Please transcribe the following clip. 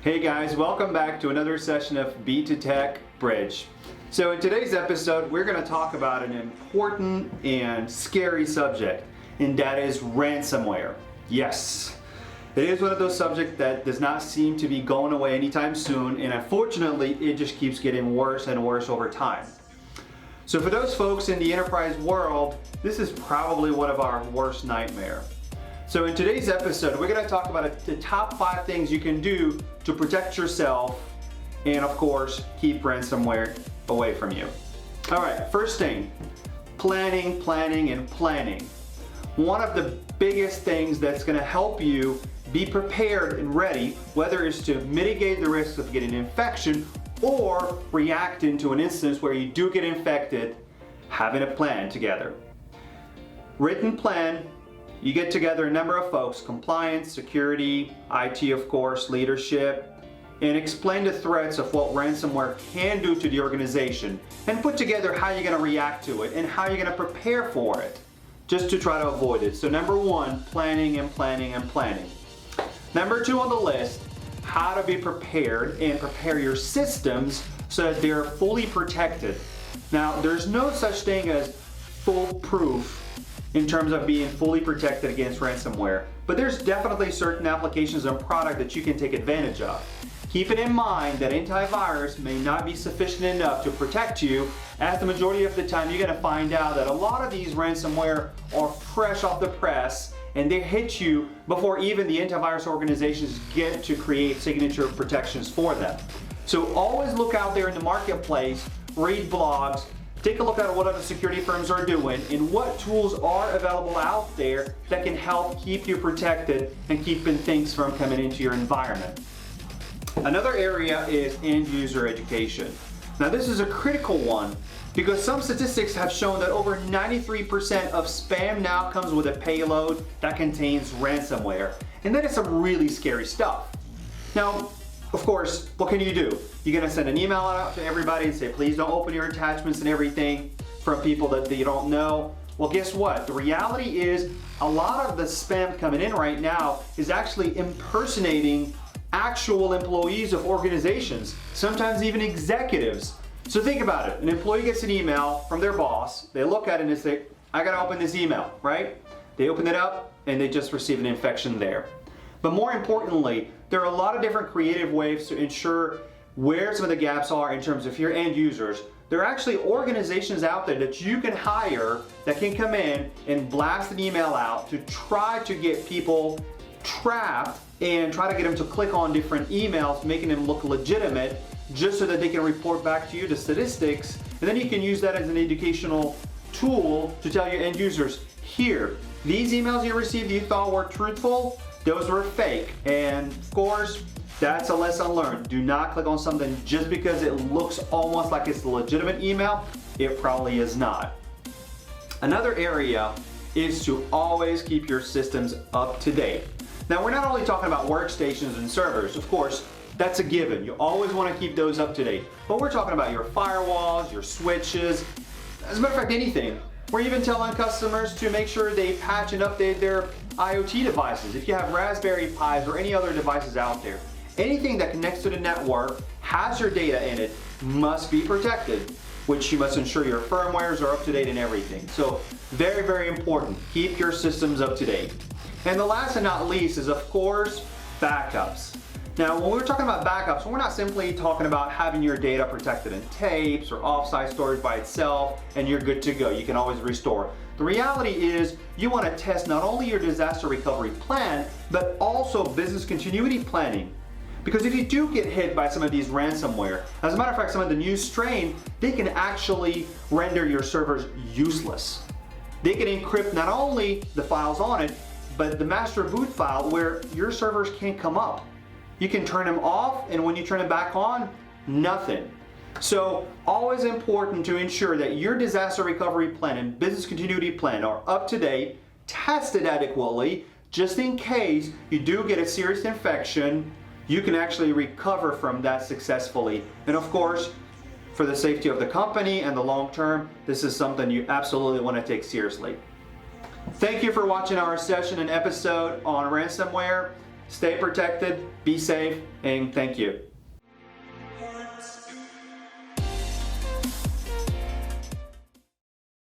Hey guys, welcome back to another session of Beat to Tech Bridge. So in today's episode, we're going to talk about an important and scary subject, and that is ransomware. Yes, it is one of those subjects that does not seem to be going away anytime soon, and unfortunately, it just keeps getting worse and worse over time. So for those folks in the enterprise world, this is probably one of our worst nightmares. So in today's episode, we're going to talk about the top 5 things you can do to protect yourself and, of course, keep ransomware away from you. All right, first thing, planning. One of the biggest things that's going to help you be prepared and ready, whether it's to mitigate the risk of getting an infection or react into an instance where you do get infected, having a plan together. Written plan. You get together a number of folks, compliance, security, IT of course, leadership, and explain the threats of what ransomware can do to the organization and put together how you're going to react to it and how you're going to prepare for it, just to try to avoid it. So number 1, planning. Number 2 on the list, how to be prepared and prepare your systems so that they're fully protected. Now, there's no such thing as foolproof in terms of being fully protected against ransomware, but there's definitely certain applications and product that you can take advantage of. Keeping in mind that antivirus may not be sufficient enough to protect you, as the majority of the time you're going to find out that a lot of these ransomware are fresh off the press and they hit you before even the antivirus organizations get to create signature protections for them. So always look out there in the marketplace, read blogs, take a look at what other security firms are doing and what tools are available out there that can help keep you protected and keeping things from coming into your environment. Another area is end user education. Now this is a critical one because some statistics have shown that over 93% of spam now comes with a payload that contains ransomware, and that is some really scary stuff. Now, of course, what can you do? You're gonna send an email out to everybody and say, please don't open your attachments and everything from people that you don't know. Well, guess what? The reality is a lot of the spam coming in right now is actually impersonating actual employees of organizations, sometimes even executives. So think about it. An employee gets an email from their boss. They look at it and they say, I gotta open this email, right? They open it up and they just receive an infection there. But more importantly, there are a lot of different creative ways to ensure where some of the gaps are in terms of your end users. There are actually organizations out there that you can hire that can come in and blast an email out to try to get people trapped and try to get them to click on different emails, making them look legitimate, just so that they can report back to you the statistics. And then you can use that as an educational tool to tell your end users, here, these emails you received you thought were truthful, those were fake. And of course, that's a lesson learned. Do not click on something just because it looks almost like it's a legitimate email. It probably is not. Another area is to always keep your systems up to date. Now, we're not only talking about workstations and servers. Of course, that's a given. You always want to keep those up to date. But we're talking about your firewalls, your switches, as a matter of fact, anything. We're even telling customers to make sure they patch and update their IoT devices. If you have Raspberry Pis or any other devices out there, anything that connects to the network, has your data in it, must be protected, which you must ensure your firmwares are up to date and everything. So very, very important. Keep your systems up to date. And the last and not least is, of course, backups. Now, when we're talking about backups, we're not simply talking about having your data protected in tapes or offsite storage by itself and you're good to go. You can always restore. The reality is you want to test not only your disaster recovery plan, but also business continuity planning. Because if you do get hit by some of these ransomware, as a matter of fact, some of the new strain, they can actually render your servers useless. They can encrypt not only the files on it, but the master boot file where your servers can't come up. You can turn them off, and when you turn them back on, nothing. So always important to ensure that your disaster recovery plan and business continuity plan are up to date, tested adequately, just in case you do get a serious infection, you can actually recover from that successfully. And of course, for the safety of the company and the long term, this is something you absolutely want to take seriously. Thank you for watching our session and episode on ransomware. Stay protected, be safe, and thank you.